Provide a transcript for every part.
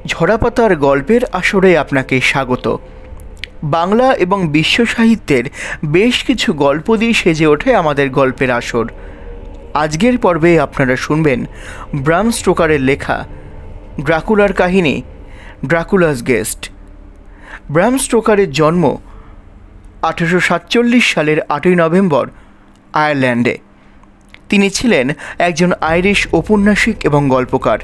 ঝরাপাতার গল্পের আসরে আপনাকে স্বাগত। বাংলা এবং বিশ্ব সাহিত্যের বেশ কিছু গল্প দিয়ে সেজে ওঠে আমাদের গল্পের আসর। আজকের পর্বে আপনারা শুনবেন ব্রাম স্টোকারের লেখা ড্রাকুলার কাহিনী, ড্রাকুলাস গেস্ট। ব্রাম স্টোকারের জন্ম 1847 সালের 8ই নভেম্বর আয়ারল্যান্ডে। তিনি ছিলেন একজন আইরিশ ঔপন্যাসিক এবং গল্পকার।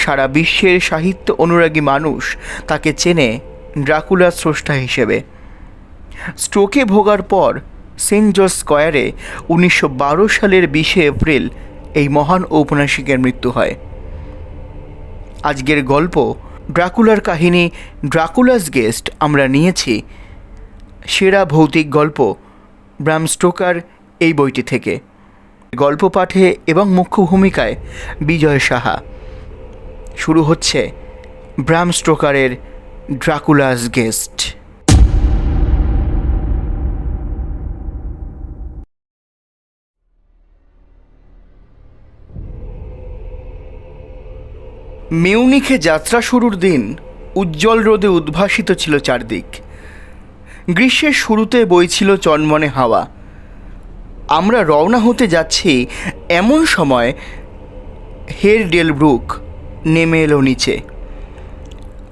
সারা বিশ্বের সাহিত্য অনুরাগী মানুষ তাকে চেনে ড্রাকুলার স্রষ্টা হিসেবে। স্ট্রোকে ভোগার পর সেন্ট জর্জ স্কোয়ারে 1912 সালের 20 এপ্রিল এই মহান ঔপন্যাসিকের মৃত্যু হয়। আজকের গল্প ড্রাকুলার কাহিনী, ড্রাকুলাস গেস্ট আমরা নিয়েছি সেরা ভৌতিক গল্প ব্রাম স্টোকার এই বইটি থেকে। গল্প পাঠে এবং মুখ্য ভূমিকায় বিজয় সাহা। শুরু হচ্ছে ব্রাম স্টোকারের ড্রাকুলাস গেস্ট। মিউনিখে যাত্রা শুরুর দিন উজ্জ্বল রোদে উদ্ভাসিত ছিল চারদিক। গ্রীষ্মের শুরুতে বইছিল চনমনে হাওয়া। আমরা রওনা হতে যাচ্ছি এমন সময় হের ডেলব্রুক নেমে এলো নিচে।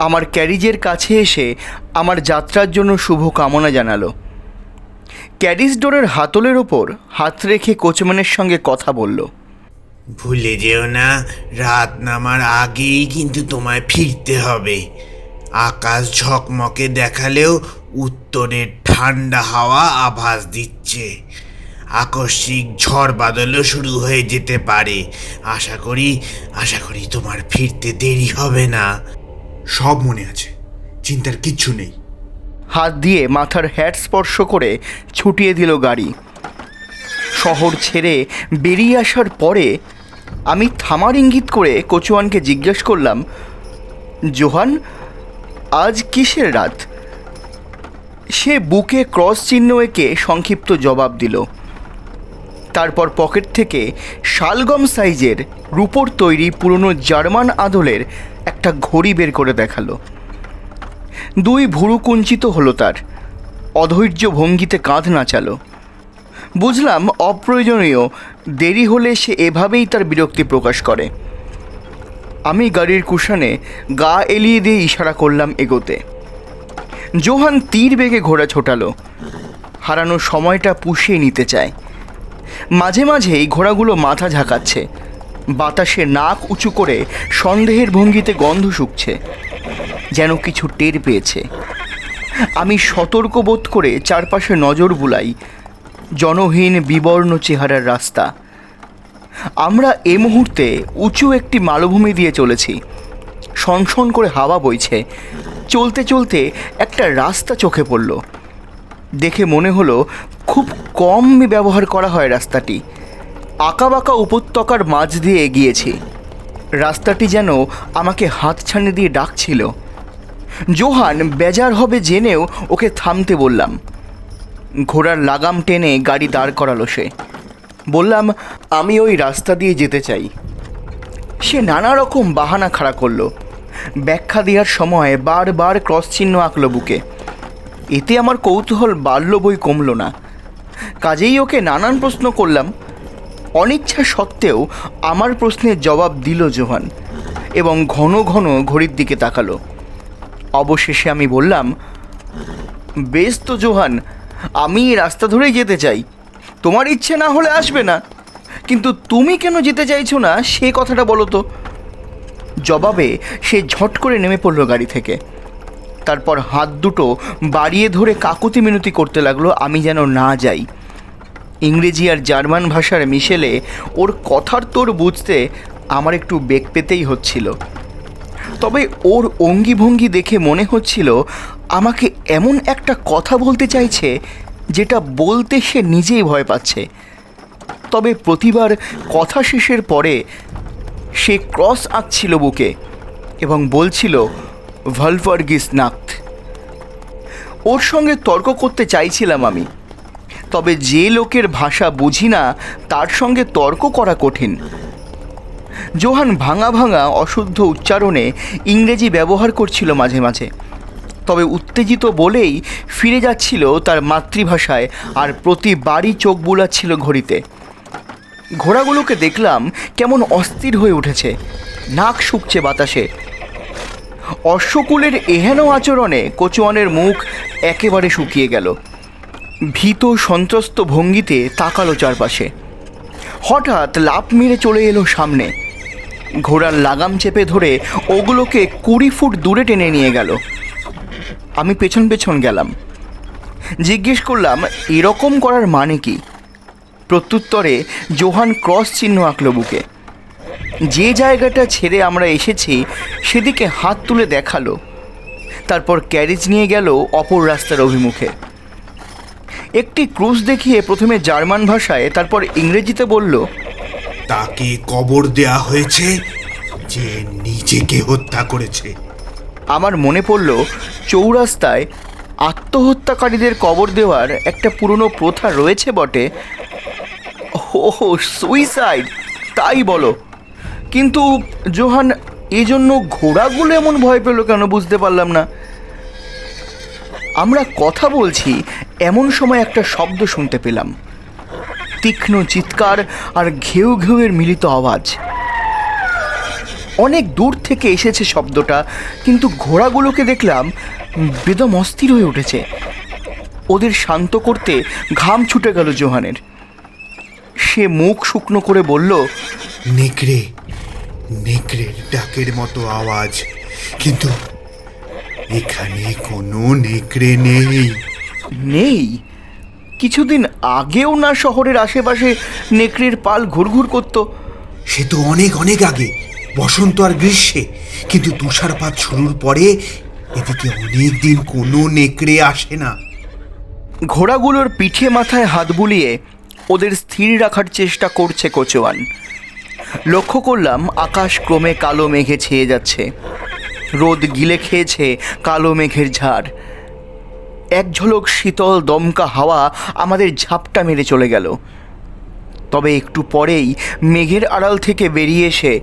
আমার ক্যারিজের কাছে এসে আমার যাত্রার জন্য শুভ কামনা জানালো। ক্যারিজ ডোরের হাতলের ওপর হাত রেখে কোচম্যানের সঙ্গে কথা বলল। ভুলে যেও না, রাত নামার আগেই কিন্তু তোমায় ফিরতে হবে। আকাশ ঝকমকে দেখালেও উত্তরের ঠান্ডা হাওয়া আভাস দিচ্ছে। আকস্মিক ঝড় বাদলও শুরু হয়ে যেতে পারে। আশা করি তোমার ফিরতে দেরি হবে না। সব মনে আছে, চিন্তার কিচ্ছু নেই। হাত দিয়ে মাথার হ্যাট স্পর্শ করে ছুটিয়ে দিল গাড়ি। শহর ছেড়ে বেরিয়ে আসার পরে আমি থামার ইঙ্গিত করে কোচওয়ানকে জিজ্ঞেস করলাম, জোহান, আজ কিসের রাত? সে বুকে ক্রস চিহ্ন এঁকে সংক্ষিপ্ত জবাব দিল। তারপর পকেট থেকে শালগম সাইজের রূপোর তৈরি পুরনো জার্মান আদলের একটা ঘড়ি বের করে দেখালো। দুই ভুরু কুঞ্চিত হলো তার। অধৈর্য ভঙ্গিতে কাঁধ নাচালো। বুঝলাম অপ্রয়োজনীয়, দেরি হলে সে এভাবেই তার বিরক্তি প্রকাশ করে। আমি গাড়ির কুশনে গা এলিয়ে দিয়ে ইশারা করলাম এগোতে। জোহান তীর বেগে ঘোড়া ছোটালো। হারানো সময়টা পুষিয়ে নিতে চায়। মাঝে মাঝেই ঘোড়াগুলো মাথা ঝাঁকাচ্ছে। বাতাসে নাক উঁচু করে সন্দেহের ভঙ্গিতে গন্ধ শুকছে, যেন কিছু টের পেয়েছে। আমি সতর্ক বোধ করে চারপাশে নজর বুলাই। জনহীন বিবর্ণ চেহারার রাস্তা। আমরা এ মুহূর্তে উঁচু একটি মালভূমি দিয়ে চলেছি। সনসন করে হাওয়া বইছে। চলতে চলতে একটা রাস্তা চোখে পড়ল। দেখে মনে হলো খুব কম ব্যবহার করা হয় রাস্তাটি। আঁকাবাঁকা উপত্যকার মাঝ দিয়ে এগিয়েছি। রাস্তাটি যেন আমাকে হাতছানি দিয়ে ডাকছিল। জোহান বেজার হবে জেনেও ওকে থামতে বললাম। ঘোড়ার লাগাম টেনে গাড়ি দাঁড় করালো সে। বললাম, আমি ওই রাস্তা দিয়ে যেতে চাই। সে নানা রকম বাহানা খাড়া করলো। ব্যাখ্যা দেওয়ার সময় বারবার ক্রস চিহ্ন আঁকলো বুকে। এতে আমার কৌতূহল বাড়ল বই কমল না। কাজেই ওকে নানান প্রশ্ন করলাম। অনিচ্ছা সত্ত্বেও আমার প্রশ্নের জবাব দিল জোহান এবং ঘন ঘন ঘড়ির দিকে তাকালো। অবশেষে আমি বললাম, বেশ তো জোহান, আমি এই রাস্তা ধরেই যেতে চাই। তোমার ইচ্ছে না হলে আসবে না, কিন্তু তুমি কেন যেতে চাইছো না সে কথাটা বলো তো। জবাবে সে ঝট করে নেমে পড়লো গাড়ি থেকে। তারপর হাত দুটো বাড়িয়ে ধরে কাকুতি মিনতি করতে লাগলো আমি যেন না যাই। ইংরেজি আর জার্মান ভাষার মিশেলে ওর কথার তোর বুঝতে আমার একটু বেগ পেতেই হচ্ছিল। তবে ওর অঙ্গি ভঙ্গি দেখে মনে হচ্ছিল আমাকে এমন একটা কথা বলতে চাইছে যেটা বলতে সে নিজেই ভয় পাচ্ছে। তবে প্রতিবার কথা শেষের পরে সে ক্রস আঁকছিল বুকে এবং বলছিল, ভালফার্গিস নাক্ত। ওর সঙ্গে তর্ক করতে চাইছিলাম আমি। তবে যে লোকের ভাষা বুঝি না তার সঙ্গে তর্ক করা কঠিন। জোহান ভাঙা ভাঙা অশুদ্ধ উচ্চারণে ইংরেজি ব্যবহার করছিল মাঝে মাঝে, তবে উত্তেজিত বলেই ফিরে যাচ্ছিল তার মাতৃভাষায়, আর প্রতিবারই চোখ বুলাচ্ছিল ঘড়িতে। ঘোড়াগুলোকে দেখলাম কেমন অস্থির হয়ে উঠেছে, নাক শুকছে বাতাসে। অশ্বকুলের এহেন আচরণে কোচওয়ানের মুখ একেবারে শুকিয়ে গেল। ভীত সন্ত্রস্ত ভঙ্গিতে তাকালো চারপাশে। হঠাৎ লাফ মেরে চলে এলো সামনে। ঘোড়ার লাগাম চেপে ধরে ওগুলোকে 20 ফুট দূরে টেনে নিয়ে গেল। আমি পেছন পেছন গেলাম, জিজ্ঞেস করলাম এরকম করার মানে কি। প্রত্যুত্তরে জোহান ক্রস চিহ্ন আঁকল বুকে। যে জায়গাটা ছেড়ে আমরা এসেছি সেদিকে হাত তুলে দেখালো, তারপর ক্যারেজ নিয়ে গেল অপর রাস্তার অভিমুখে। একটি ক্রুশ দেখিয়ে প্রথমে জার্মান ভাষায়, তারপর ইংরেজিতে বলল, তাকে কবর দেয়া হয়েছে যে নিজেকে হত্যা করেছে। আমার মনে পড়ল চৌরাস্তায় আত্মহত্যাকারীদের কবর দেওয়ার একটা পুরনো প্রথা রয়েছে বটে। ও সুইসাইড, তাই বলো। কিন্তু জোহান, এজন্য ঘোড়াগুলো এমন ভয় পেল কেন বুঝতে পারলাম না। আমরা কথা বলছি এমন সময় একটা শব্দ শুনতে পেলাম, তীক্ষ্ণ চিৎকার আর ঘেউ ঘেউয়ের মিলিত আওয়াজ। অনেক দূর থেকে এসেছে শব্দটা, কিন্তু ঘোড়াগুলোকে দেখলাম বেদম অস্থির হয়ে উঠেছে। ওদের শান্ত করতে ঘাম ছুটে গেল জোহানের। সে মুখ শুকনো করে বলল, নেকড়ে, নেকড়ের ডাকের মতো আওয়াজ, কিন্তু এখানে কোনো নেকড়ে নেই। নেই? কিছুদিন আগেও না শহরের আশেপাশে নেকড়ের পাল ঘুরঘুর করত? সে তো অনেক অনেক আগে, বসন্ত আর গ্রীষ্মে, কিন্তু তুষারপাত শুরুর পরে এদিকে অনেক দিন কোনো নেকড়ে আসে না। ঘোড়াগুলোর পিঠে মাথায় হাত বুলিয়ে ওদের স্থির রাখার চেষ্টা করছে কোচওয়ান। লক্ষ্য করলাম আকাশ ক্রমে কালো মেঘে ছেয়ে যাচ্ছে। রোদ গিলে খেয়েছে কালো মেঘের ঝাড়। এক ঝলক শীতল দমকা হাওয়া আমাদের ঝাপটা মেরে চলে গেল। তবে একটু পরেই মেঘের আড়াল থেকে বেরিয়ে এসে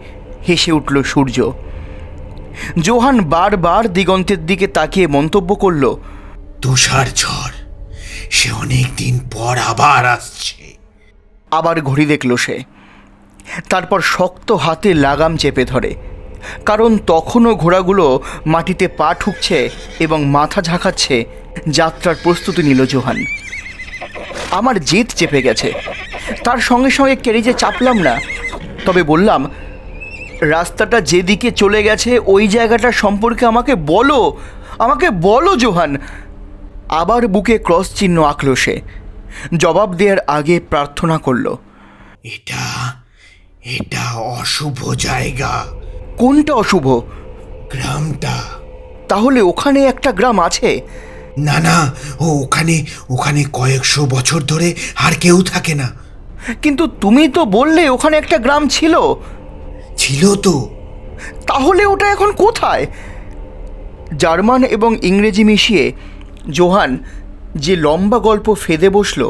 হেসে উঠল সূর্য। জোহান বারবার দিগন্তের দিকে তাকিয়ে মন্তব্য করল, তুষার ঝড়, সে অনেক দিন পর আবার আসছে। আবার ঘড়ি দেখল সে, তারপর শক্ত হাতে লাগাম চেপে ধরে, কারণ তখনও ঘোড়াগুলো মাটিতে পা ঠুকছে এবং মাথা ঝাঁকাচ্ছে। যাত্রার প্রস্তুতি নিল জোহান। আমার জেদ চেপে গেছে, তার সঙ্গে সঙ্গে ক্যারিজে চাপলাম না, তবে বললাম, রাস্তাটা যেদিকে চলে গেছে ওই জায়গাটা সম্পর্কে আমাকে বলো জোহান। আবার বুকে ক্রস চিহ্ন আঁকল সে। জবাব দেওয়ার আগে প্রার্থনা করল, এটা এটা অশুভ জায়গা। কোনটা অশুভ? গ্রামটা। তাহলে ওখানে একটা গ্রাম আছে? না না, ওখানে ওখানে কয়েকশো বছর ধরে আর কেউ থাকে না। কিন্তু তুমি তো বললে ওখানে একটা গ্রাম ছিল। ছিল তো। তাহলে ওটা এখন কোথায়? জার্মান এবং ইংরেজি মিশিয়ে জোহান যে লম্বা গল্প ফেদে বসল,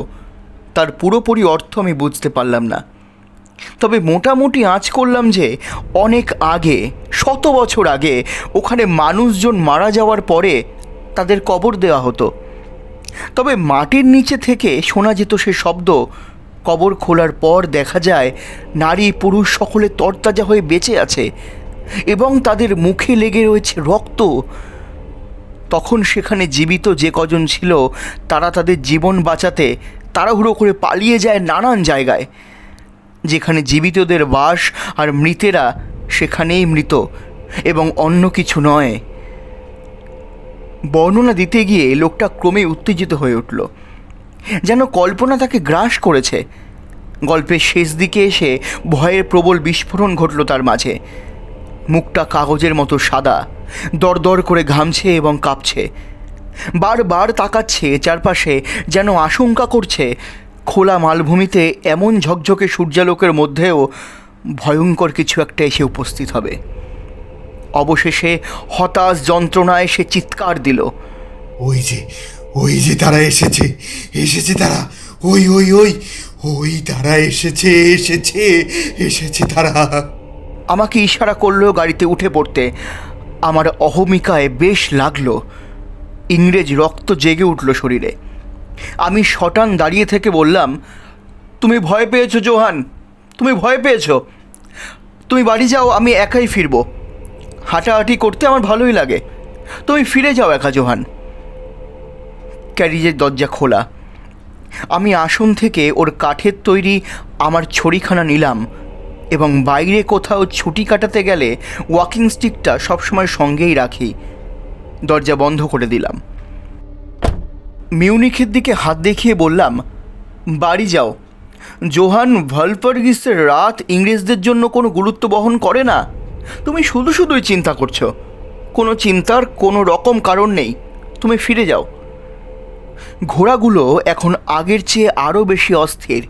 তার পুরোপুরি অর্থ আমি বুঝতে পারলাম না। তবে মোটামুটি আঁচ করলাম যে অনেক আগে, 100 বছর আগে, ওখানে মানুষজন মারা যাওয়ার পরে তাদের কবর দেওয়া হতো। তবে মাটির নিচে থেকে শোনা যেত সে শব্দ। কবর খোলার পর দেখা যায় নারী পুরুষ সকলে তরতাজা হয়ে বেঁচে আছে এবং তাদের মুখে লেগে রয়েছে রক্ত। তখন সেখানে জীবিত যে কজন ছিল তারা তাদের জীবন বাঁচাতে তাড়াহুড়ো করে পালিয়ে যায় নানান জায়গায়। যেখানে জীবিতদের বাস আর মৃতেরা সেখানেই মৃত এবং অন্য কিছু নয়। বর্ণনা দিতে গিয়ে লোকটা ক্রমে উত্তেজিত হয়ে উঠল, যেন কল্পনা তাকে গ্রাস করেছে। গল্পের শেষ দিকে এসে ভয়ের প্রবল বিস্ফোরণ ঘটল তার মাঝে। মুখটা কাগজের মতো সাদা, দরদর করে ঘামছে এবং কাঁপছে। বারবার তাকাচ্ছে চারপাশে, যেন আশঙ্কা করছে খোলা মালভূমিতে এমন ঝকঝকে সূর্যালোকের মধ্যেও ভয়ঙ্কর কিছু একটা এসে উপস্থিত হবে। অবশেষে হতাশ যন্ত্রণায় সে চিৎকার দিল, ওই যে তারা এসেছে তারা, ওই তারা এসেছে তারা। আমাকে ইশারা করলো গাড়িতে উঠে পড়তে। আমার অহমিকায় বেশ লাগলো। ইংরেজ রক্ত জেগে উঠল শরীরে। আমি শটান দাঁড়িয়ে থেকে বললাম, তুমি ভয় পেয়েছো জোহান, তুমি ভয় পেয়েছো। তুমি বাড়ি যাও, আমি একাই ফিরব। হাঁটাহাঁটি করতে আমার ভালোই লাগে। তুমি ফিরে যাও একা জোহান। ক্যারিজের দরজা খোলা। আমি আসন থেকে ওর কাঠের তৈরি আমার ছড়িখানা নিলাম এবং বাইরে কোথাও ছুটি কাটাতে গেলে ওয়াকিং স্টিকটা সবসময় সঙ্গেই রাখি। দরজা বন্ধ করে দিলাম। মিউনিখের দিকে হাত দেখিয়ে বললাম, বাড়ি যাও। জোহান ভালপার্গিসের রাত ইংরেজদের জন্য কোনো গুরুত্ব বহন করে না। তুমি শুধু শুধুই চিন্তা করছো। কোনো চিন্তার কোনো রকম কারণ নেই। তুমি ফিরে যাও। ঘোড়াগুলো এখন আগের চেয়ে আরও বেশি অস্থির।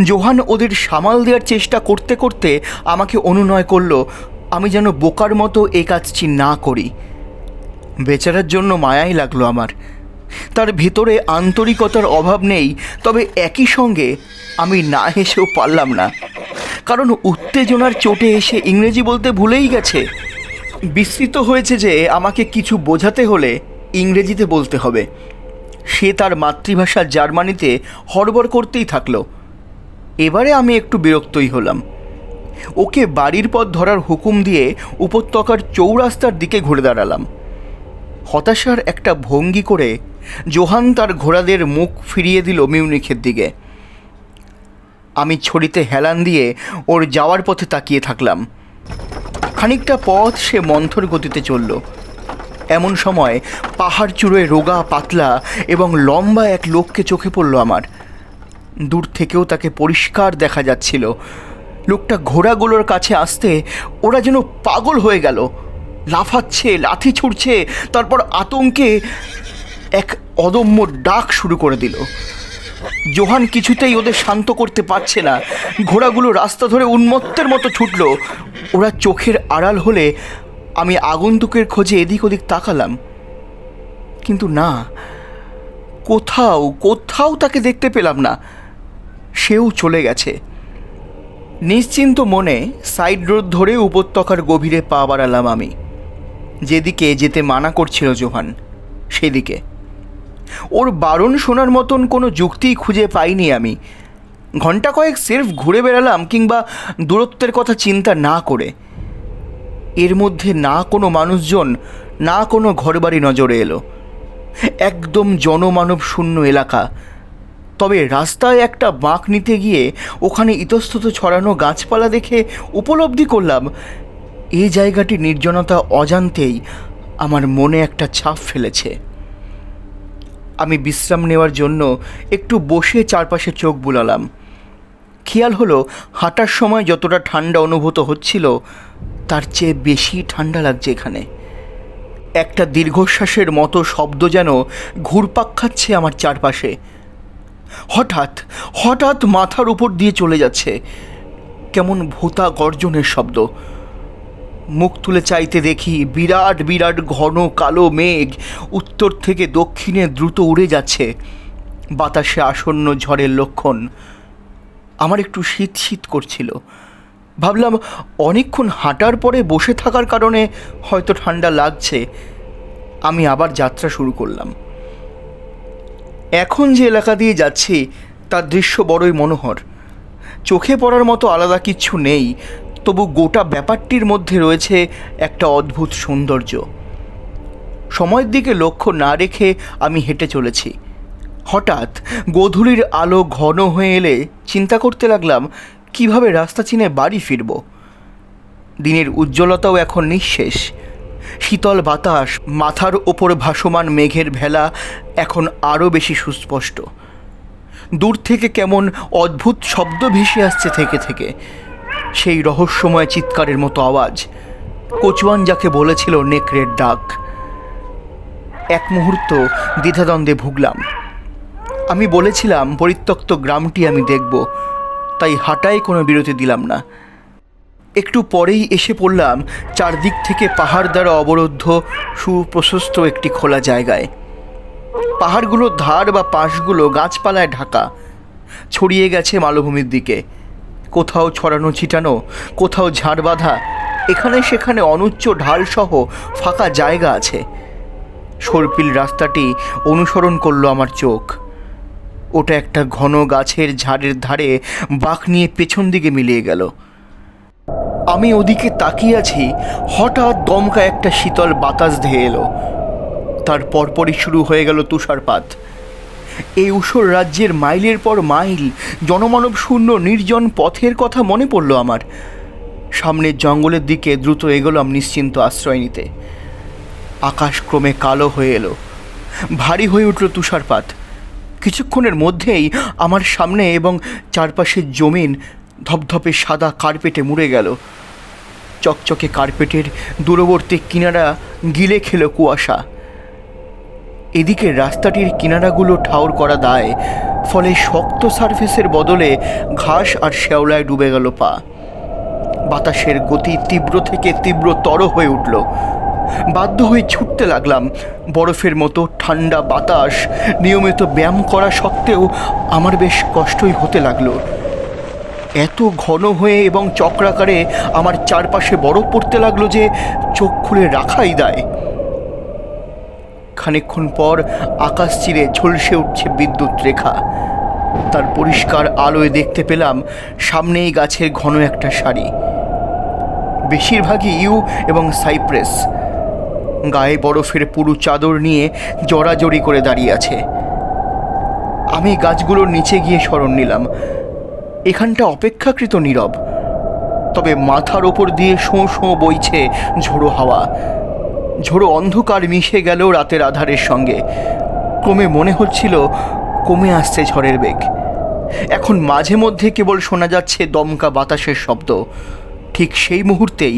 জোহান ওদের সামাল দেওয়ার চেষ্টা করতে করতে আমাকে অনুনয় করলো আমি যেন বোকার মতো এই কাজটি না করি। বেচারার জন্য মায়াই লাগলো আমার। তার ভিতরে আন্তরিকতার অভাব নেই, তবে একই সঙ্গে আমি না হেসেও পারলাম না, কারণ উত্তেজনার চোটে এসে ইংরেজি বলতে ভুলেই গেছে। বিস্মিত হয়েছে যে আমাকে কিছু বোঝাতে হলে ইংরেজিতে বলতে হবে। সে তার মাতৃভাষা জার্মানিতে হড়বড় করতেই থাকলো। এবারে আমি একটু বিরক্তই হলাম। ওকে বাড়ির পথ ধরার হুকুম দিয়ে উপত্যকার চৌরাস্তার দিকে ঘুরে দাঁড়ালাম। হতাশার একটা ভঙ্গি করে জোহান তার ঘোড়াদের মুখ ফিরিয়ে দিল মিউনিখের দিকে। আমি ছড়িতে হেলান দিয়ে ওর যাওয়ার পথে তাকিয়ে থাকলাম। খানিকটা পথ সে মন্থর গতিতে চলল। এমন সময় পাহাড় চূড়োয় রোগা পাতলা এবং লম্বা এক লোককে চোখে পড়ল আমার। দূর থেকেও তাকে পরিষ্কার দেখা যাচ্ছিল। লোকটা ঘোড়াগুলোর কাছে আসতে ওরা যেন পাগল হয়ে গেল। লাফাচ্ছে, লাথি ছুড়ছে, তারপর আতঙ্কে এক অদম্য ডাক শুরু করে দিল। জোহান কিছুতেই ওদের শান্ত করতে পারছে না। ঘোড়াগুলো রাস্তা ধরে উন্মত্তের মতো ছুটল। ওরা চোখের আড়াল হলে আমি আগন্তুকের খোঁজে এদিক ওদিক তাকালাম, কিন্তু না, কোথাও কোথাও তাকে দেখতে পেলাম না। সেও চলে গেছে। নিশ্চিন্ত মনে সাইড রোড ধরে উপত্যকার গভীরে পা বাড়ালাম আমি। যেদিকে যেতে মানা করছিল জোহান সেদিকে। ওর বারণ শোনার মতন কোনো যুক্তিই খুঁজে পাইনি আমি। ঘন্টা কয়েক সির্ফ ঘুরে বেড়ালাম, কিংবা দূরত্বের কথা চিন্তা না করে। এর মধ্যে না কোনো মানুষজন, না কোনো ঘরবাড়ি নজরে এলো। একদম জনমানব শূন্য এলাকা। তবে রাস্তায় একটা বাঁক নিতে গিয়ে ওখানে ইতস্তত ছড়ানো গাছপালা দেখে উপলব্ধি করলাম এই জায়গাটি নির্জনতা অজান্তেই আমার মনে একটা ছাপ ফেলেছে। আমি বিশ্রাম নেওয়ার জন্য একটু বসে চারপাশে চোখ বুলালাম। খেয়াল হলো হাঁটার সময় যতটা ঠান্ডা অনুভূত হচ্ছিল তার চেয়ে বেশি ঠান্ডা লাগছে এখানে। একটা দীর্ঘশ্বাসের মতো শব্দ যেন ঘুরপাক খাচ্ছে আমার চারপাশে। হঠাৎ হঠাৎ মাথার উপর দিয়ে চলে যাচ্ছে কেমন ভোঁতা গর্জনের শব্দ। মুখ তুলে চাইতে দেখি বিরাট বিরাট ঘন কালো মেঘ উত্তর থেকে দক্ষিণে দ্রুত উড়ে যাচ্ছে। বাতাসে আসন্ন ঝড়ের লক্ষণ। আমার একটু শীত শীত করছিল। ভাবলাম অনেকক্ষণ হাঁটার পরে বসে থাকার কারণে হয়তো ঠান্ডা লাগছে। আমি আবার যাত্রা শুরু করলাম। এখন যে এলাকা দিয়ে যাচ্ছি তার দৃশ্য বড়ই মনোহর। চোখে পড়ার মতো আলাদা কিচ্ছু নেই, তবু গোটা ব্যাপারটির মধ্যে রয়েছে একটা অদ্ভুত সৌন্দর্য। সময়ের দিকে লক্ষ্য না রেখে আমি হেঁটে চলেছি। হঠাৎ গোধূলির আলো ঘন হয়ে এলে চিন্তা করতে লাগলাম কিভাবে রাস্তা চিনে বাড়ি ফিরব। দিনের উজ্জ্বলতাও এখন নিঃশেষ। শীতল বাতাস, মাথার ওপর ভাসমান মেঘের ভেলা এখন আরও বেশি সুস্পষ্ট। দূর থেকে কেমন অদ্ভুত শব্দ ভেসে আসছে থেকে থেকে, সেই রহস্যময় চিৎকারের মতো আওয়াজ। কচুয়ান যাকে বলেছিল নেকড়ের ডাক। এক মুহূর্ত দ্বিধাদ্বন্দ্বে ভুগলাম। আমি বলেছিলাম পরিত্যক্ত গ্রামটি আমি দেখব, তাই হাঁটায় কোনো বিরতি দিলাম না। একটু পরেই এসে পড়লাম চারদিক থেকে পাহাড় দ্বারা অবরুদ্ধ সুপ্রশস্ত একটি খোলা জায়গায়। পাহাড়গুলোর ধার বা পাশগুলো গাছপালায় ঢাকা, ছড়িয়ে গেছে মালভূমির দিকে। কোথাও ছড়ানো ছিটানো, কোথাও ঝাড় বাঁধা, এখানে সেখানে অনুচ্চ ঢালসহ ফাঁকা জায়গা আছে। সর্পিল রাস্তাটি অনুসরণ করলো আমার চোখ। ওটা একটা ঘন গাছের ঝাড়ের ধারে বাঁক নিয়ে পেছন দিকে মিলিয়ে গেল। আমি ওদিকে তাকিয়ে আছি, হঠাৎ দমকা একটা শীতল বাতাস ধেয়ে এলো। তার পরপরই শুরু হয়ে গেল তুষারপাত। এই ঊষর রাজ্যের মাইলের পর মাইল জনমানব শূন্য নির্জন পথের কথা মনে পড়ল আমার। সামনের জঙ্গলের দিকে দ্রুত এগোলাম নিশ্চিন্ত আশ্রয় নিতে। আকাশ ক্রমে কালো হয়ে এলো, ভারী হয়ে উঠল তুষারপাত। কিছুক্ষণের মধ্যেই আমার সামনে এবং চারপাশের জমিন ধপধপে সাদা কার্পেটে মুড়ে গেল। চকচকে কার্পেটের দূরবর্তী কিনারা গিলে খেল কুয়াশা। এদিকে রাস্তাটির কিনারাগুলো ঠাউর করা দায়, ফলে শক্ত সারফেসের বদলে ঘাস আর শ্যাওলায় ডুবে গেল পা। বাতাসের গতি তীব্র থেকে তীব্রতর হয়ে উঠল। বাধ্য হয়ে ছুটতে লাগলাম। বরফের মতো ঠান্ডা বাতাস নিয়মিত ব্যায়াম করা সত্ত্বেও আমার বেশ কষ্টই হতে লাগলো। এত ঘন হয়ে এবং চক্রাকারে আমার চারপাশে বরফ পড়তে লাগলো যে চোখ খুলে রাখাই দায়। খানিকক্ষণ পর আকাশ চিরে ঝলসে উঠছে বিদ্যুৎ রেখা। তার পরিষ্কার আলোয় দেখতে পেলাম সামনেই গাছের ঘন একটা সারি, বেশিরভাগই ইউ এবং সাইপ্রেস। গায়ে বরফের পুরু চাদর নিয়ে জড়াজড়ি করে দাঁড়িয়ে আছে। আমি গাছগুলোর নিচে গিয়ে শরণ নিলাম। এখানটা অপেক্ষাকৃত নীরব, তবে মাথার ওপর দিয়ে শোঁ শোঁ বইছে ঝোড়ো হাওয়া। ঝোড়ো অন্ধকার মিশে গেল রাতের আধারের সঙ্গে। ক্রমে মনে হচ্ছিল কমে আসছে ঝড়ের বেগ। এখন মাঝে মধ্যে কেবল শোনা যাচ্ছে দমকা বাতাসের শব্দ। ঠিক সেই মুহূর্তেই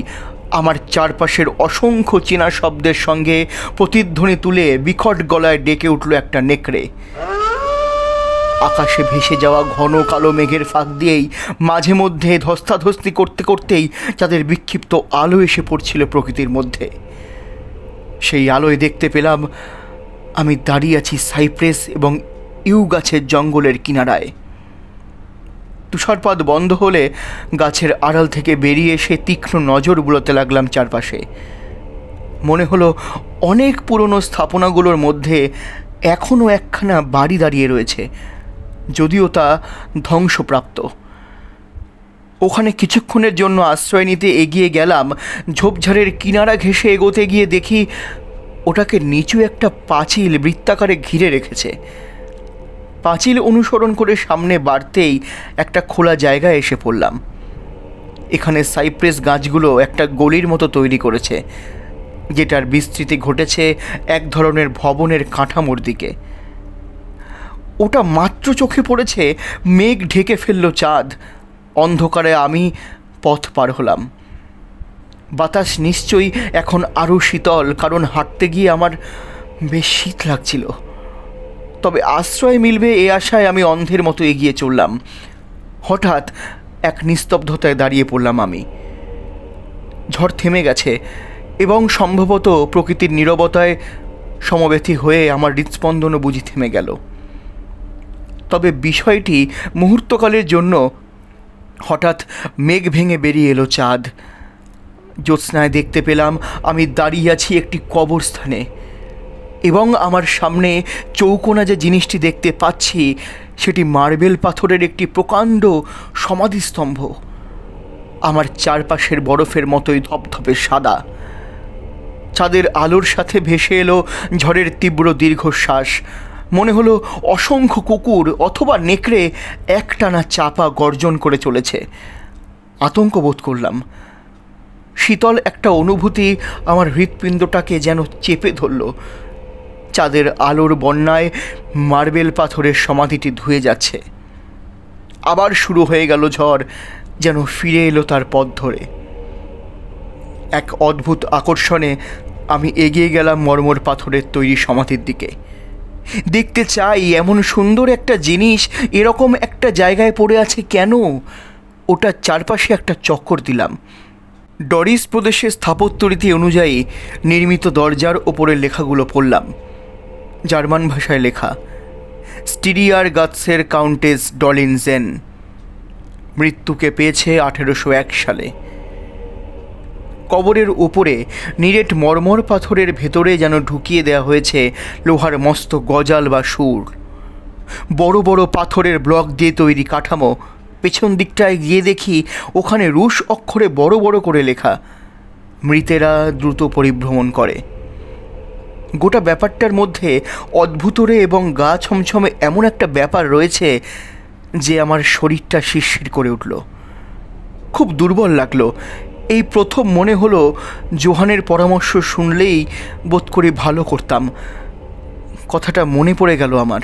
আমার চারপাশের অসংখ্য চেনা শব্দের সঙ্গে প্রতিধ্বনি তুলে বিকট গলায় ডেকে উঠল একটা নেকড়ে। আকাশে ভেসে যাওয়া ঘন কালো মেঘের ফাঁক দিয়েই মাঝে মধ্যে ধস্তাধস্তি করতে করতেই তাদের বিক্ষিপ্ত আলো এসে পড়ছিল প্রকৃতির মধ্যে। সেই আলোয় দেখতে পেলাম আমি দাঁড়িয়ে আছি সাইপ্রেস এবং ইউ গাছের জঙ্গলের কিনারায়। তুষারপাত বন্ধ হলে গাছের আড়াল থেকে বেরিয়ে এসে তীক্ষ্ণ নজর বুলোতে লাগলাম চারপাশে। মনে হলো অনেক পুরনো স্থাপনাগুলোর মধ্যে এখনও একখানা বাড়ি দাঁড়িয়ে রয়েছে, যদিও তা ধ্বংসপ্রাপ্ত। ওখানে কিছুক্ষণের জন্য আশ্রয় নিতে এগিয়ে গেলাম। ঝোপঝাড়ের কিনারা ঘেঁষে এগোতে গিয়ে দেখি ওটাকে নিচু একটা পাঁচিল বৃত্তাকারে ঘিরে রেখেছে। পাঁচিল অনুসরণ করে সামনে বাড়তেই একটা খোলা জায়গায় এসে পড়লাম। এখানে সাইপ্রেস গাছগুলো একটা গলির মতো তৈরি করেছে, যেটার বিস্তৃতি ঘটেছে এক ধরনের ভবনের কাঠামোর দিকে। ওটা মাত্র চোখে পড়েছে, মেঘ ঢেকে ফেলল চাঁদ। অন্ধকারে আমি পথ পার হলাম। বাতাস নিশ্চয়ই এখন আরও শীতল, কারণ হাঁটতে গিয়ে আমার বেশ শীত লাগছিল। তবে আশ্রয় মিলবে এ আশায় আমি অন্ধের মতো এগিয়ে চললাম। হঠাৎ এক নিস্তব্ধতায় দাঁড়িয়ে পড়লাম আমি। ঝড় থেমে গেছে এবং সম্ভবত প্রকৃতির নীরবতায় সমব্যথী হয়ে আমার হৃৎস্পন্দনও বুঝি থেমে গেল। তবে বিষয়টি মুহূর্তকালের জন্য হঠাৎ মেঘ ভেঙে বেরিয়ে এলো চাঁদ। জ্যোৎস্নায় দেখতে পেলাম আমি দাঁড়িয়ে আছি একটি কবরস্থানে, এবং আমার সামনে চৌকোনা যে জিনিসটি দেখতে পাচ্ছি সেটি মার্বেল পাথরের একটি প্রকাণ্ড সমাধিস্তম্ভ। আমার চারপাশের বরফের মতোই ধপধপে সাদা। চাঁদের আলোর সাথে ভেসে এলো ঝড়ের তীব্র দীর্ঘশ্বাস। মনে হলো অসংখ্য কুকুর অথবা নেকড়ে একটানা চাপা গর্জন করে চলেছে। আতঙ্ক বোধ করলাম। শীতল একটা অনুভূতি আমার হৃৎপিণ্ডটাকে যেন চেপে ধরল। চাঁদের আলোর বন্যায় মার্বেল পাথরের সমাধিটি ধুয়ে যাচ্ছে। আবার শুরু হয়ে গেল ঝড়, যেন ফিরে এলো তার পথ ধরে। এক অদ্ভুত আকর্ষণে আমি এগিয়ে গেলাম মর্মর পাথরের তৈরি সমাধির দিকে। দেখতে চাই এমন সুন্দর একটা জিনিস এরকম একটা জায়গায় পড়ে আছে কেন। ওটার চারপাশে একটা চক্কর দিলাম। ডরিস প্রদেশের স্থাপত্যরীতি অনুযায়ী নির্মিত দরজার ওপরের লেখাগুলো পড়লাম। জার্মান ভাষায় লেখা, স্টিরিয়ার গাৎসের কাউন্টেস ডলিনজেন। মৃত্যুকে পেয়েছে 1801 সালে। কবরের ওপরে নিরেট মরমর পাথরের ভেতরে যেন ঢুকিয়ে দেওয়া হয়েছে লোহার মস্ত গজাল বা সুর। বড় বড় পাথরের ব্লক দিয়ে তৈরি কাঠামো। পেছন দিকটায় গিয়ে দেখি ওখানে রুশ অক্ষরে বড় বড় করে লেখা, মৃতেরা দ্রুত পরিভ্রমণ করে। গোটা ব্যাপারটার মধ্যে অদ্ভুতরে এবং গা ছমছমে এমন একটা ব্যাপার রয়েছে যে আমার শরীরটা শিরশির করে উঠল। খুব দুর্বল লাগলো। এই প্রথম মনে হলো জোহানের পরামর্শ শুনলেই বোধ করি ভালো করতাম। কথাটা মনে পড়ে গেল আমার।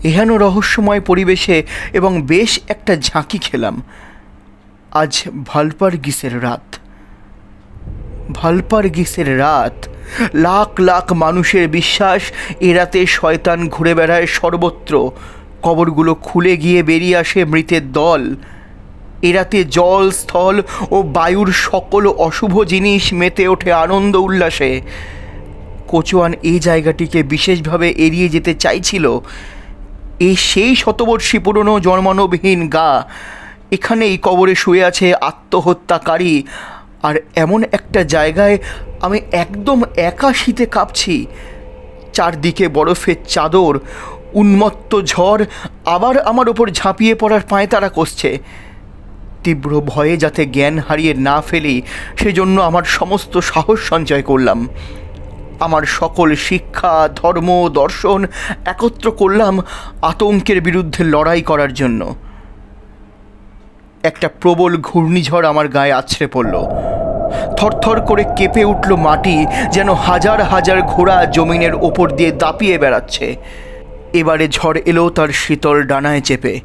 এহেন রহস্যময় পরিবেশে এবং বেশ একটা ঝাঁকি খেলাম। আজ ভালপারগিসের রাত। ভালপারগিসের রাত। লাখ লাখ মানুষের বিশ্বাস এ রাতে শয়তান ঘুরে বেড়ায় সর্বত্র। কবরগুলো খুলে গিয়ে বেরিয়ে আসে মৃতের দল। এ রাতে জল, স্থল ও বায়ুর সকল অশুভ জিনিস মেতে ওঠে আনন্দ উল্লাসে। কোচোয়ান এই জায়গাটিকে বিশেষভাবে এড়িয়ে যেতে চাইছিল। এই সেই শতবর্ষী পুরনো জন্মানোবিহীন গা। এখানেই কবরে শুয়ে আছে আত্মহত্যাকারী। আর এমন একটা জায়গায় আমি একদম একা শীতে কাঁপছি। চারদিকে বরফের চাদর। উন্মত্ত ঝড় আবার আমার ওপর ঝাঁপিয়ে পড়ার পায়তারা কষছে। তীব্র ভয়ে যাতে জ্ঞান হারিয়ে না ফেলি সেজন্য আমার সমস্ত সাহস সঞ্চয় করলাম। আমার সকল শিক্ষা, ধর্ম, দর্শন একত্র করলাম আতঙ্কের বিরুদ্ধে লড়াই করার জন্য। একটা প্রবল ঘূর্ণিঝড় আমার গায়ে আছড়ে পড়ল। থরথর করে কেঁপে উঠল মাটি, যেন হাজার হাজার ঘোড়া জমিনের ওপর দিয়ে দাপিয়ে বেড়াচ্ছে। এবারে ঝড় এলো তার শীতল ডানায় চেপে।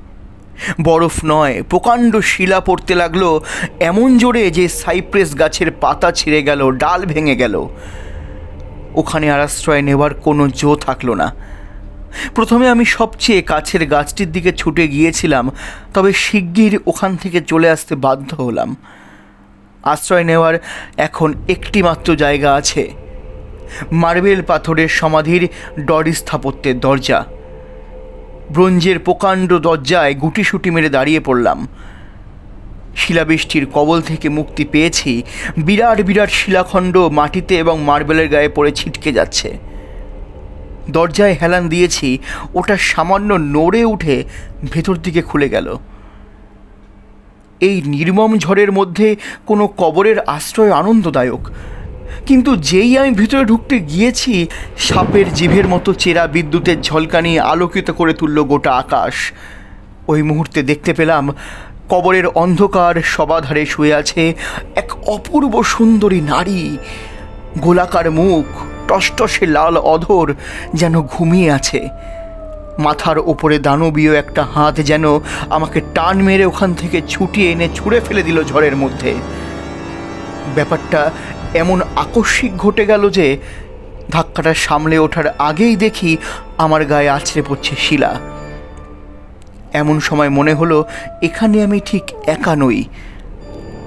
বরফ নয়, প্রকাণ্ড শিলা পড়তে লাগলো এমন জোরে যে সাইপ্রেস গাছের পাতা ছিঁড়ে গেল, ডাল ভেঙে গেল। ওখানে আর আশ্রয় নেওয়ার কোনো জো থাকলো না। প্রথমে আমি সবচেয়ে কাছের গাছটির দিকে ছুটে গিয়েছিলাম, তবে শিগগির ওখান থেকে চলে আসতে বাধ্য হলাম। আশ্রয় নেওয়ার এখন একটি মাত্র জায়গা আছে, মার্বেল পাথরের সমাধির ডরি স্থাপত্যের দরজা। ব্রোঞ্জের প্রকাণ্ড দরজায় গুটিসুটি মেরে দাঁড়িয়ে পড়লাম। শিলাবৃষ্টির কবল থেকে মুক্তি পেয়েছি। বিরাট বিরাট শিলাখণ্ড মাটিতে এবং মার্বেলের গায়ে পড়ে ছিটকে যাচ্ছে। দরজায় হেলান দিয়েছি, ওটা সামান্য নড়ে উঠে ভেতর দিকে খুলে গেল। এই নির্মম ঝড়ের মধ্যে কোনো কবরের আশ্রয় আনন্দদায়ক, কিন্তু যেই আমি ভিতরে ঢুকতে গিয়েছি, সাপের জিভের মতো চেরা বিদ্যুতের ঝলকানি আলোকিত করে তুলল গোটা আকাশ। ওই মুহূর্তে দেখতে পেলাম কবরের অন্ধকার সবাধারে শুয়ে আছে এক অপূর্ব সুন্দরী নারী। গোলাকার মুখ, টসটসে লাল অধর, যেন ঘুমিয়ে আছে। মাথার ওপরে দানবীয় একটা হাত যেন আমাকে টান মেরে ওখান থেকে ছুটিয়ে এনে ছুঁড়ে ফেলে দিল ঝড়ের মধ্যে। ব্যাপারটা এমন আকস্মিক ঘটে গেল যে ধাক্কাটা সামলে ওঠার আগেই দেখি আমার গায়ে আছড়ে পড়ছে শিলা। এমন সময় মনে হলো এখানে আমি ঠিক একা নই।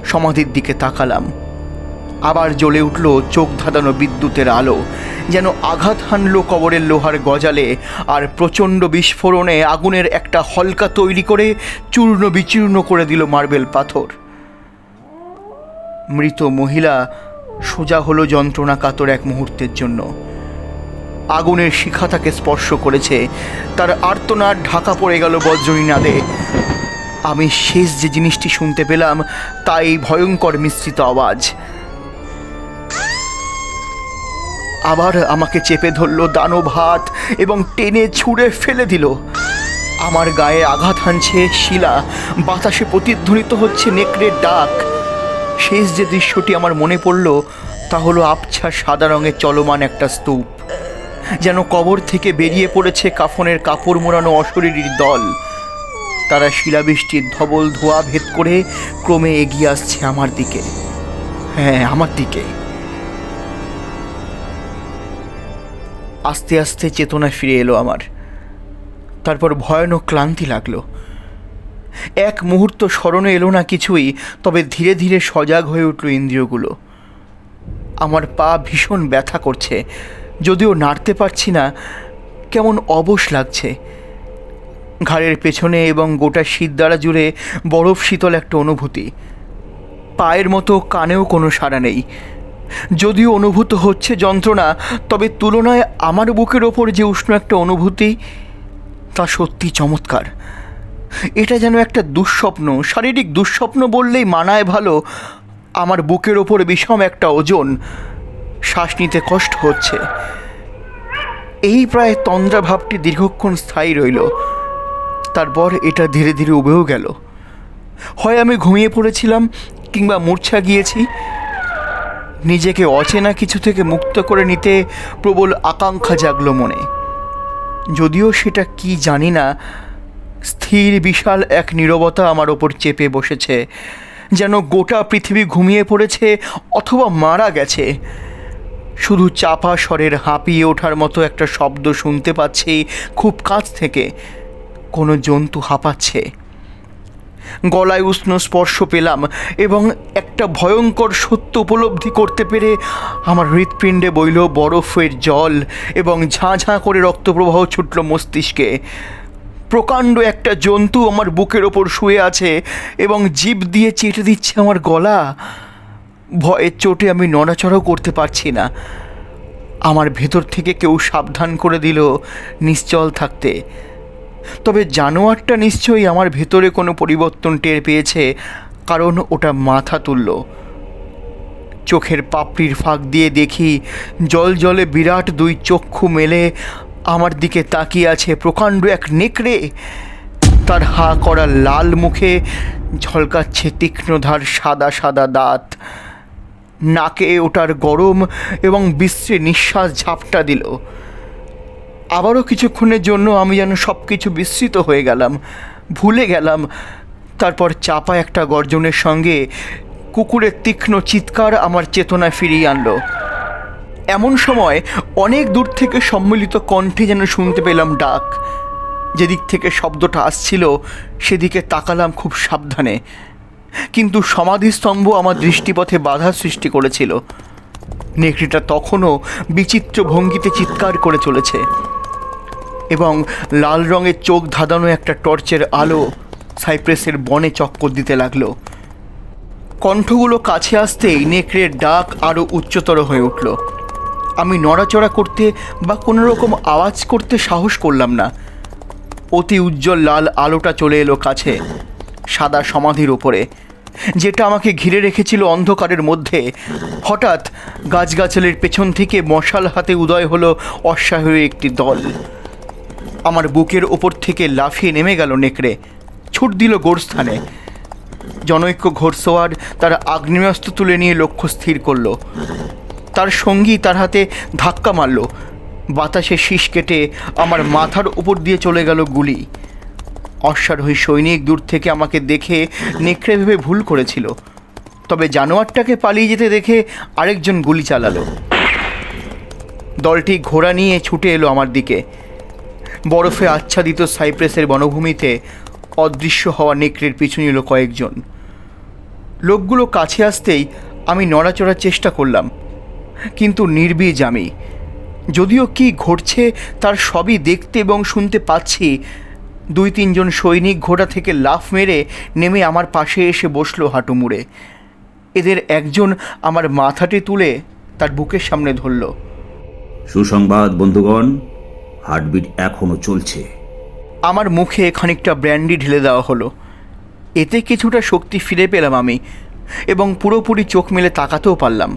সমাধির দিকে তাকালাম। আবার জ্বলে উঠল চোখ ধাঁধানো বিদ্যুতের আলো, যেন আঘাত হানল কবরের লোহার গজালে। আর প্রচণ্ড বিস্ফোরণে আগুনের একটা হলকা তৈরি করে চূর্ণ বিচূর্ণ করে দিল মার্বেল পাথর। মৃত মহিলা সোজা হলো যন্ত্রণা কাতর এক মুহূর্তের জন্য। আগুনের শিখা তাকে স্পর্শ করেছে। তার আর্তনাদ ঢাকা পড়ে গেল বজ্রনীনাদে। আমি শেষ যে জিনিসটি শুনতে পেলাম তা এই ভয়ঙ্কর মিশ্রিত আওয়াজ। আবার আমাকে চেপে ধরল দানব হাত এবং টেনে ছুঁড়ে ফেলে দিল। আমার গায়ে আঘাত হানছে শিলা, বাতাসে প্রতিধ্বনিত হচ্ছে নেকড়ের ডাক। শেষ যে দৃশ্যটি আমার মনে পড়ল তা হলো আবছা সাদা রঙের চলমান একটা স্তূপ, যেন কবর থেকে বেরিয়ে পড়েছে কাফনের কাপড় মোড়ানো অশরীরীর দল। তারা শিলাবৃষ্টির ধবল ধোঁয়া ভেদ করে ক্রমে এগিয়ে আসছে আমার দিকে। হ্যাঁ, আমার দিকে। আস্তে আস্তে চেতনা ফিরে এলো আমার। তারপর ভয়ানক ক্লান্তি লাগলো। এক মুহূর্ত স্মরণে এলো না কিছুই, তবে ধীরে ধীরে সজাগ হয়ে উঠল ইন্দ্রিয়গুলো। আমার পা ভীষণ ব্যথা করছে, যদিও নাড়তে পারছি না। কেমন অবশ লাগছে। ঘাড়ের পেছনে এবং গোটা শীতদাঁড়া জুড়ে বরফ শীতল একটা অনুভূতি। পায়ের মতো কানেও কোনো সাড়া নেই। যদিও অনুভূত হচ্ছে যন্ত্রণা, তবে তুলনায় আমার বুকের ওপর যে উষ্ণ একটা অনুভূতি, তা সত্যি চমৎকার। এটা যেন একটা দুঃস্বপ্ন, শারীরিক দুঃস্বপ্ন বললেই মানায় ভালো। আমার বুকের ওপর বিষম একটা ওজন, শ্বাস নিতে কষ্ট হচ্ছে। এই প্রায় তন্দ্রা ভাবটি দীর্ঘক্ষণ স্থায়ী রইল। তারপর এটা ধীরে ধীরে উবেও গেল। হয় আমি ঘুমিয়ে পড়েছিলাম কিংবা মূর্ছা গিয়েছি। নিজেকে অচেনা কিছু থেকে মুক্ত করে নিতে প্রবল আকাঙ্ক্ষা জাগলো মনে। যদিও সেটা কি জানি না, স্থির বিশাল এক নীরবতা আমার ওপর চেপে বসেছে, যেন গোটা পৃথিবী ঘুমিয়ে পড়েছে অথবা মারা গেছে। শুধু চাপা স্বরের হাঁপিয়ে ওঠার মতো একটা শব্দ শুনতে পাচ্ছি খুব কাছ থেকে, কোনো জন্তু হাঁপাচ্ছে। গলায় উষ্ণ স্পর্শ পেলাম এবং একটা ভয়ঙ্কর সত্য উপলব্ধি করতে পেরে আমার হৃৎপিণ্ডে বইল বরফের জল এবং ঝাঁ ঝাঁ করে রক্তপ্রবাহ ছুটল মস্তিষ্কে। প্রকাণ্ড একটা জন্তু আমার বুকের ওপর শুয়ে আছে এবং জিভ দিয়ে চেটে দিচ্ছে আমার গলা। ভয়ের চোটে আমি নড়াচড়াও করতে পারছি না। আমার ভেতর থেকে কেউ সাবধান করে দিল নিশ্চল থাকতে। তবে জানোয়ারটা নিশ্চয়ই আমার ভেতরে কোনো পরিবর্তন টের পেয়েছে, কারণ ওটা মাথা তুলল। চোখের পাপড়ির ফাঁক দিয়ে দেখি জল জলে বিরাট দুই চক্ষু মেলে আমার দিকে তাকিয়ে আছে প্রকাণ্ড এক নেকড়ে। তার হাঁ করা লাল মুখে ঝলকাচ্ছে তীক্ষ্ণধার সাদা সাদা দাঁত। নাকে ওটার গরম এবং বিশ্রী নিঃশ্বাস ঝাপটা দিল। আবারও কিছুক্ষণের জন্য আমি যেন সব কিছু বিস্মৃত হয়ে গেলাম, ভুলে গেলাম। তারপর চাপা একটা গর্জনের সঙ্গে কুকুরের তীক্ষ্ণ চিৎকার আমার চেতনায় ফিরিয়ে আনলো। এমন সময় অনেক দূর থেকে সম্মিলিত কণ্ঠে যেন শুনতে পেলাম ডাক। যেদিক থেকে শব্দটা আসছিল সেদিকে তাকালাম খুব সাবধানে, কিন্তু সমাধিস্তম্ভ আমার দৃষ্টিপথে বাধা সৃষ্টি করেছিল। নেকড়েটা তখনও বিচিত্র ভঙ্গিতে চিৎকার করে চলেছে এবং লাল রঙের চোখ ধাঁধানো একটা টর্চের আলো সাইপ্রেসের বনে চক্কর দিতে লাগলো। কণ্ঠগুলো কাছে আসতেই নেকড়ের ডাক আরও উচ্চতর হয়ে উঠল। আমি নড়াচড়া করতে বা কোনো রকম আওয়াজ করতে সাহস করলাম না। অতি উজ্জ্বল লাল আলোটা চলে এলো কাছে, সাদা সমাধির ওপরে, যেটা আমাকে ঘিরে রেখেছিল অন্ধকারের মধ্যে। হঠাৎ গাছগাছালির পেছন থেকে মশাল হাতে উদয় হলো অশ্বারোহী একটি দল। আমার বুকের ওপর থেকে লাফিয়ে নেমে গেল নেকড়ে, ছুট দিল গোরস্থানে। জনৈক্য ঘোড়সওয়ার তার আগ্নেয়াস্ত্র তুলে নিয়ে লক্ষ্য স্থির করল। তার সঙ্গী তার হাতে ধাক্কা মারল। বাতাসে শীষ কেটে আমার মাথার উপর দিয়ে চলে গেল গুলি। অশ্বারোহী সৈনিক দূর থেকে আমাকে দেখে নেকড়ে ভেবে ভুল করেছিল, তবে জানোয়ারটাকে পালিয়ে যেতে দেখে আরেকজন গুলি চালালো। দলটি ঘোড়া নিয়ে ছুটে এলো আমার দিকে। বরফে আচ্ছাদিত সাইপ্রেসের বনভূমিতে অদৃশ্য হওয়া নেকড়ের পিছু নিল কয়েকজন। লোকগুলো কাছে আসতেই আমি নড়াচড়ার চেষ্টা করলাম, কিন্তু নির্বীজ আমি। যদিও কি ঘটছে তার সবই দেখতে এবং শুনতে পাচ্ছি। 2-3 সৈনিক ঘোড়া থেকে লাফ মেরে নেমে আমার পাশে এসে বসলো হাঁটু মুড়ে। এদের একজন আমার মাথাটি তুলে তার বুকের সামনে ধরল। সুসংবাদ বন্ধুগণ, হার্টবিট এখনো চলছে। আমার মুখে খানিকটা ব্র্যান্ডি ঢেলে দেওয়া হলো। এতে কিছুটা শক্তি ফিরে পেলাম আমি, এবং পুরোপুরি চোখ মেলে তাকাতেও পারলাম।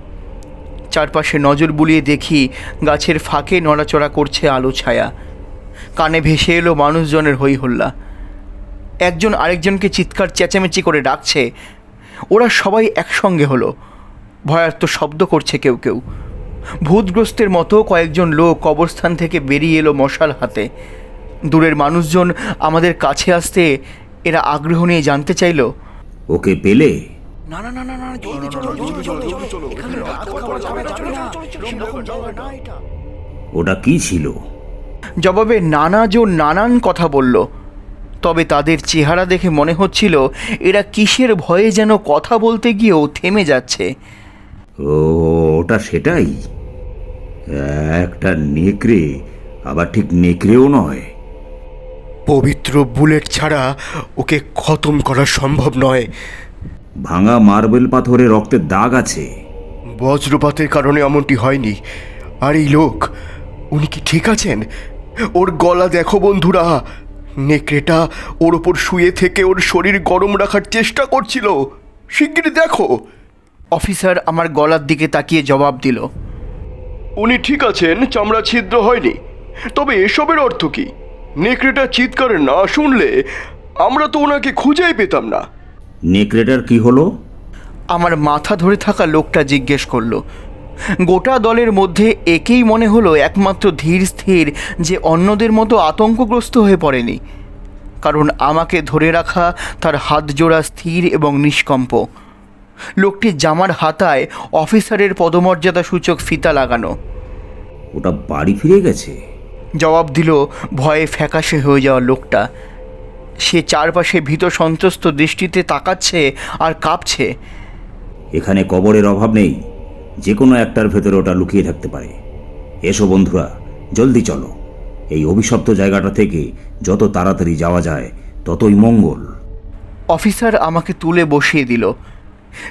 চারপাশে নজর বুলিয়ে দেখি গাছের ফাঁকে নড়াচড়া করছে আলো ছায়া। কানে ভেসে এলো মানুষজনের হই হল্লা। একজন আরেকজনকে চিৎকার চেঁচামেচি করে ডাকছে। ওরা সবাই একসঙ্গে হলো, ভয়ার্ত শব্দ করছে কেউ কেউ। ভূতগ্রস্তের মতো কয়েকজন লোক কবরস্থান থেকে বেরিয়ে এলো মশাল হাতে। দূরের মানুষজন আমাদের কাছে আসতে এরা আগ্রহ নিয়ে জানতে চাইল, ওকে পেলে? না না না না না, ওটা কি ছিল? জবাবে নানান কথা বলল। তবে তাদের চেহারা দেখে মনে হচ্ছিল এরা কিসের ভয়ে যেন কথা বলতে গিয়েও থেমে যাচ্ছে। ও, ওটা সেটাই, একটা নেকড়ে, আবার ঠিক নেকড়েও নয়। পবিত্র বুলেট ছাড়া ওকে খতম করা সম্ভব নয়। ভাঙা মার্বেল পাথরে রক্তের দাগ আছে। বজ্রপাতের কারণে এমনটি হয়নি। আর এই লোক, উনি কি ঠিক আছেন? ওর গলা দেখো বন্ধুরা, নেকড়েটা ওর ওপর শুয়ে থেকে ওর শরীর গরম রাখার চেষ্টা করছিল। শিগগিরই দেখো। অফিসার আমার গলার দিকে তাকিয়ে জবাব দিল, উনি ঠিক আছেন, চামড়া ছিদ্র হয়নি। তবে এসবের অর্থ কি? নেকড়েটা চিৎকার না শুনলে আমরা তো ওনাকে খুঁজেই পেতাম না। নেকড়েটার কি হলো? আমার মাথা ধরে থাকা লোকটা জিজ্ঞেস করলো। গোটা দলের মধ্যে একেই মনে হলো একমাত্র ধীর স্থির, যে অন্যদের মতো আতঙ্কগ্রস্ত হয়ে পড়েনি। কারণ আমাকে ধরে রাখা তার হাত জোড়া স্থির এবং নিষ্কম্প। লোকটির জামার হাতায় অফিসারের পদমর্যাদা সূচক ফিতা লাগানো। ওটা বাড়ি ফিরে গেছে? জবাব দিল ভয়ে ফ্যাকাশে হয়ে যাওয়া লোকটা। সে চারপাশে ভীত সন্ত্রস্ত দৃষ্টিতে তাকাচ্ছে আর কাঁপছে। এখানে কবরের অভাব নেই, যে কোনো একটার ভেতরে ওটা লুকিয়ে থাকতে পারে। এসো বন্ধুরা, জলদি চলো। এই অভিশপ্ত জায়গাটা থেকে যত তাড়াতাড়ি যাওয়া যায় ততই মঙ্গল। অফিসার আমাকে তুলে বসিয়ে দিল।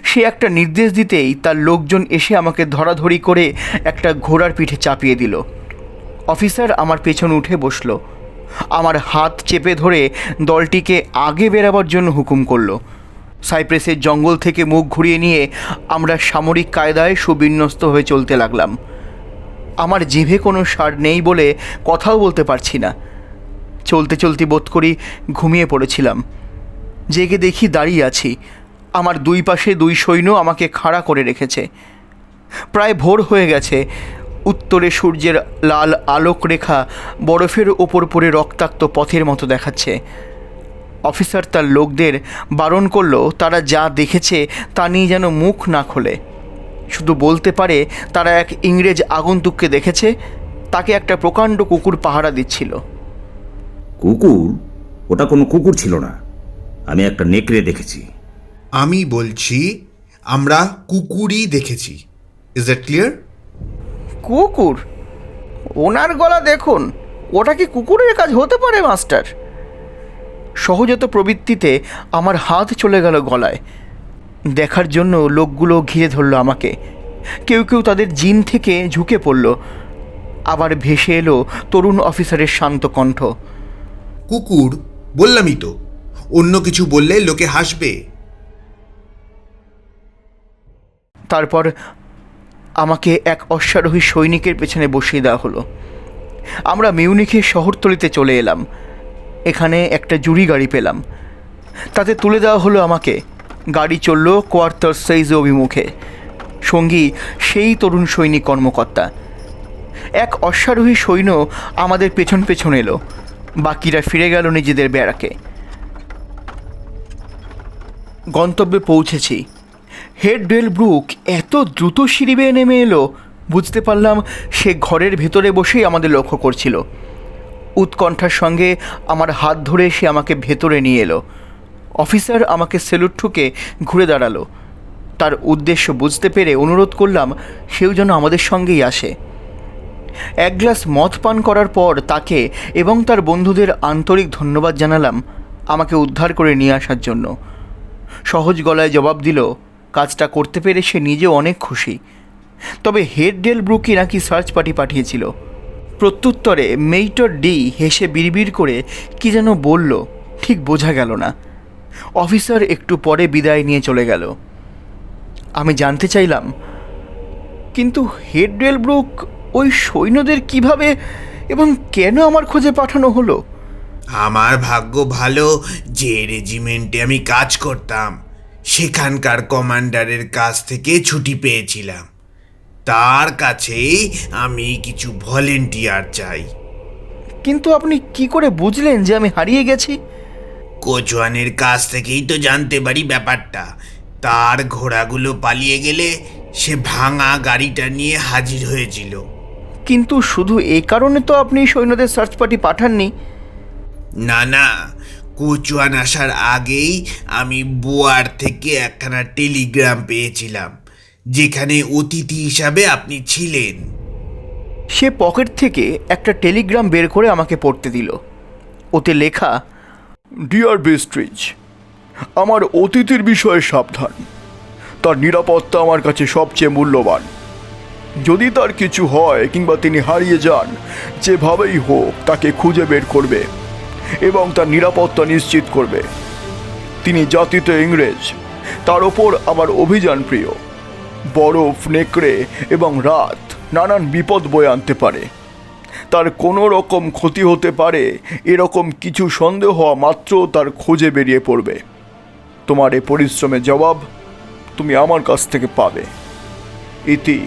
সে একটা নির্দেশ দিতেই তার লোকজন এসে আমাকে ধরাধরি করে একটা ঘোড়ার পিঠে চাপিয়ে দিল। অফিসার আমার পেছন উঠে বসল। আমার হাত চেপে ধরে দলটিকে আগে বেরাবার জন্য হুকুম করলো। সাইপ্রেসের জঙ্গল থেকে মুখ ঘুরিয়ে নিয়ে আমরা সামরিক কায়দায় সুবিন্যস্ত হয়ে চলতে লাগলাম। আমার জিভে কোনো সার নেই বলে কথাও বলতে পারছি না। চলতে চলতে বোধ করি ঘুমিয়ে পড়েছিলাম। জেগে দেখি দাঁড়িয়ে আছি। আমার দুই পাশে দুই সৈন্য আমাকে খাড়া করে রেখেছে। প্রায় ভোর হয়ে গেছে। উত্তরে সূর্যের লাল আলোক রেখা বরফের ওপর পড়ে রক্তাক্ত পথের মতো দেখাচ্ছে। অফিসার তার লোকদের বারণ করলো তারা যা দেখেছে তা নিয়ে যেন মুখ না খোলে। শুধু বলতে পারে তারা এক ইংরেজ আগন্তুককে দেখেছে, তাকে একটা প্রকাণ্ড কুকুর পাহারা দিচ্ছিল। কুকুর? ওটা কোনো কুকুর ছিল না, আমি একটা নেকড়ে দেখেছি। আমি বলছি আমরা কুকুরই দেখেছি। Is that clear? কুকুর? ওনার গলা দেখুন, ওটা কি কুকুরের কাজ হতে পারে মাস্টার? সহজাত প্রবৃত্তিতে আমার হাত চলে গেল গলায়। দেখার জন্য লোকগুলো ঘিরে ধরলো আমাকে। কেউ কেউ তাদের জিন থেকে ঝুঁকে পড়ল। আবার ভেসে এলো তরুণ অফিসারের শান্ত কণ্ঠ, কুকুর বললামই তো, অন্য কিছু বললে লোকে হাসবে। তারপর আমাকে এক অশ্বারোহী সৈনিকের পেছনে বসিয়ে দেওয়া হলো। আমরা মিউনিখের শহরতলিতে চলে এলাম। এখানে একটা জুড়ি গাড়ি পেলাম, তাতে তুলে দেওয়া হলো আমাকে। গাড়ি চলল কোয়ার্টার সাইজ অভিমুখে। সঙ্গী সেই তরুণ সৈনিক কর্মকর্তা। এক অশ্বারোহী সৈন্য আমাদের পেছন পেছন এলো। বাকিরা ফিরে গেল নিজেদের ব্যারাকে। গন্তব্যে পৌঁছেছি। হেড ডেল ব্রুক এত দ্রুত সিঁড়ি বেয়ে নেমে এলো, বুঝতে পারলাম সে ঘরের ভেতরে বসেই আমাদের লক্ষ্য করছিল। উৎকণ্ঠার সঙ্গে আমার হাত ধরে সে আমাকে ভেতরে নিয়ে এলো। অফিসার আমাকে সেলুট ঠুকে ঘুরে দাঁড়ালো। তার উদ্দেশ্য বুঝতে পেরে অনুরোধ করলাম সেও যেন আমাদের সঙ্গেই আসে। এক গ্লাস মদ পান করার পর তাকে এবং তার বন্ধুদের আন্তরিক ধন্যবাদ জানালাম আমাকে উদ্ধার করে নিয়ে আসার জন্য। সহজ গলায় জবাব দিল কাজটা করতে পেরে সে নিজেও অনেক খুশি। তবে হেড ডেল ব্রুকই নাকি সার্চ পার্টি পাঠিয়েছিল। প্রত্যুত্তরে মেইটর ডি হেসে বিড়বিড় করে কি যেন বলল, ঠিক বোঝা গেল না। অফিসার একটু পরে বিদায় নিয়ে চলে গেল। আমি জানতে চাইলাম, কিন্তু হেড ডেল ব্রুক ওই সৈন্যদের কিভাবে এবং কেন আমার খোঁজে পাঠানো হলো? আমার ভাগ্য ভালো যে রেজিমেন্টে আমি কাজ করতাম সেখানকার কমান্ডারের কাছ থেকে ছুটি পেয়েছিলাম। তার কাছেই আমি কিছু ভলেন্টিয়ার চাই। কিন্তু আপনি কি করে বুঝলেন যে আমি হারিয়ে গেছি? কোচওয়ানের কাছ থেকেই তো জানতে পারি ব্যাপারটা। তার ঘোড়াগুলো পালিয়ে গেলে সে ভাঙা গাড়িটা নিয়ে হাজির হয়েছিল। কিন্তু শুধু এই কারণে তো আপনি সৈন্যদের সার্চ পার্টি পাঠাননি। না না, কোচওয়ান আসার আগেই আমি বোয়ার থেকে একখানা টেলিগ্রাম পেয়েছিলাম যেখানে অতিথি হিসাবে আপনি ছিলেন। সে পকেট থেকে একটা টেলিগ্রাম বের করে আমাকে পড়তে দিল। ওতে লেখা, ডিয়ার বেস্ট্রিজ, আমার অতিথির বিষয়ে সাবধান। তার নিরাপত্তা আমার কাছে সবচেয়ে মূল্যবান। যদি তার কিছু হয় কিংবা তিনি হারিয়ে যান, যেভাবেই হোক তাকে খুঁজে বের করবে এবং তার নিরাপত্তা নিশ্চিত করবে। তিনি জাতিতে ইংরেজ, তার ওপর আমার অভিযান প্রিয়। বরফ, নেকড়ে এবং রাত নানান বিপদ বয়ে আনতে পারে। তার কোনো রকম ক্ষতি হতে পারে এরকম কিছু সন্দেহ হওয়া মাত্র তার খোঁজে বেরিয়ে পড়বে। তোমার এই পরিশ্রমের জবাব তুমি আমার কাছ থেকে পাবে। ইতি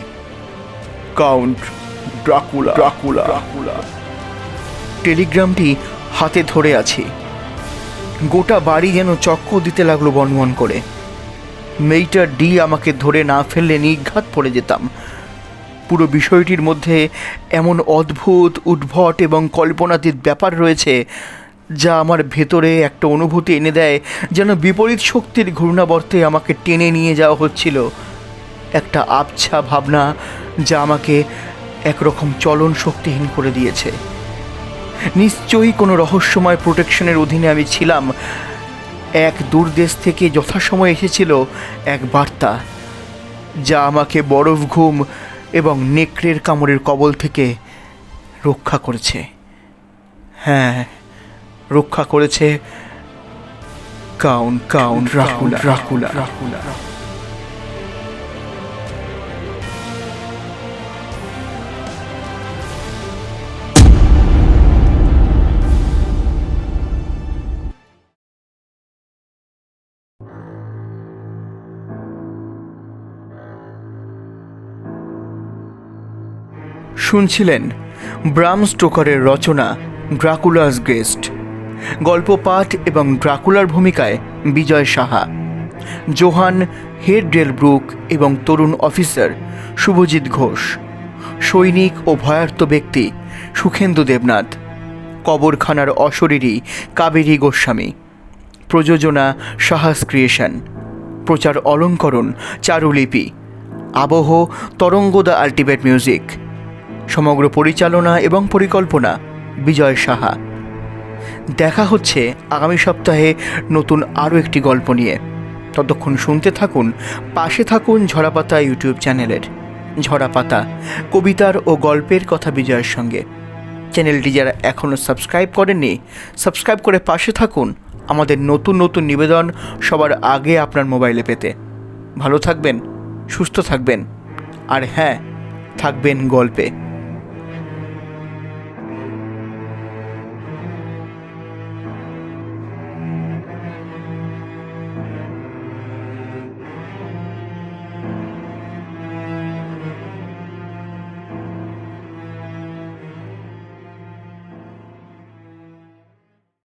কাউন্ট ড্রাকুলা। Dracula Dracula. টেলিগ্রামটি হাতে ধরে আছি। গোটা বাড়ি যেন চক্কর দিতে লাগলো বনবন করে। মেয়েটার ডি আমাকে ধরে না ফেললে নিঘাত পড়ে যেতাম। পুরো বিষয়টির মধ্যে এমন অদ্ভুত, উদ্ভট এবং কল্পনাতীত ব্যাপার রয়েছে যা আমার ভেতরে একটা অনুভূতি এনে দেয়, যেন বিপরীত শক্তির ঘূর্ণাবর্তে আমাকে টেনে নিয়ে যাওয়া হচ্ছিল। একটা আবছা ভাবনা যা আমাকে একরকম চলন শক্তিহীন করে দিয়েছে। নিশ্চয়ই কোনো রহস্যময় প্রোটেকশনের অধীনে আমি ছিলাম। এক দূর দেশ থেকে যথাসময়ে এসেছিল এক বার্তা, যা আমাকে বরফ, ঘুম এবং নেকড়ের কামড়ের কবল থেকে রক্ষা করেছে। হ্যাঁ, রক্ষা করেছে কাউন্ট ড্রাকুলা। Dracula Dracula. শুনছিলেন ব্রাম স্টোকারের রচনা ড্রাকুলাস গেস্ট। গল্প পাঠ এবং ড্রাকুলার ভূমিকায় বিজয় সাহা, জোহান হেডডেলব্রুক এবং তরুণ অফিসার শুভজিৎ ঘোষ, সৈনিক ও ভয়ার্ত ব্যক্তি সুখেন্দু দেবনাথ, কবরখানার অশরীরী কাবেরী গোস্বামী। প্রযোজনা সাহাস ক্রিয়েশন। প্রচার অলঙ্করণ চারুলিপি। আবহ তরঙ্গ দ্য আল্টিমেট মিউজিক। সমগ্র পরিচালনা এবং পরিকল্পনা বিজয় সাহা। দেখা হচ্ছে আগামী সপ্তাহে নতুন আরও একটি গল্প নিয়ে। ততক্ষণ শুনতে থাকুন, পাশে থাকুন ঝরাপাতা ইউটিউব চ্যানেলের। ঝরাপাতা, কবিতার ও গল্পের কথা বিজয়ের সঙ্গে। চ্যানেলটি যারা এখনও সাবস্ক্রাইব করেননি, সাবস্ক্রাইব করে পাশে থাকুন আমাদের নতুন নতুন নিবেদন সবার আগে আপনার মোবাইলে পেতে। ভালো থাকবেন, সুস্থ থাকবেন, আর হ্যাঁ, থাকবেন গল্পে।